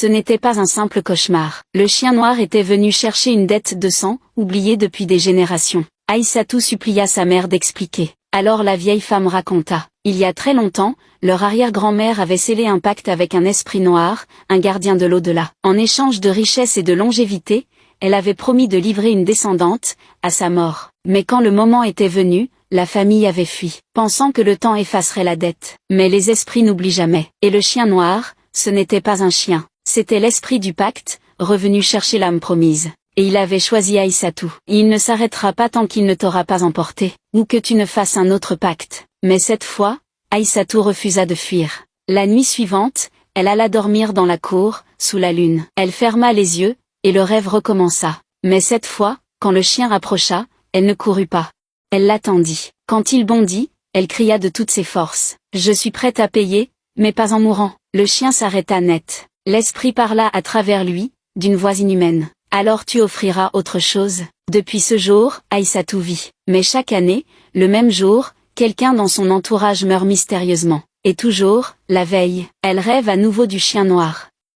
Ce n'était pas un simple cauchemar. Le chien noir était venu chercher une dette de sang, oubliée depuis des générations. Aïssatou supplia sa mère d'expliquer. Alors la vieille femme raconta. Il y a très longtemps, leur arrière-grand-mère avait scellé un pacte avec un esprit noir, un gardien de l'au-delà. En échange de richesse et de longévité, elle avait promis de livrer une descendante, à sa mort. Mais quand le moment était venu, la famille avait fui, pensant que le temps effacerait la dette. Mais les esprits n'oublient jamais. Et le chien noir, ce n'était pas un chien. C'était l'esprit du pacte, revenu chercher l'âme promise. Et il avait choisi Aïssatou. Il ne s'arrêtera pas tant qu'il ne t'aura pas emporté, ou que tu ne fasses un autre pacte. Mais cette fois, Aïssatou refusa de fuir. La nuit suivante, elle alla dormir dans la cour, sous la lune. Elle ferma les yeux, et le rêve recommença. Mais cette fois, quand le chien rapprocha, elle ne courut pas. Elle l'attendit. Quand il bondit, elle cria de toutes ses forces. « Je suis prête à payer, mais pas en mourant. » Le chien s'arrêta net. L'esprit parla à travers lui, d'une voix inhumaine. « Alors tu offriras autre chose. » Depuis ce jour, Aïssatou vit. Mais chaque année, le même jour, quelqu'un dans son entourage meurt mystérieusement. Et toujours, la veille, elle rêve à nouveau du chien noir.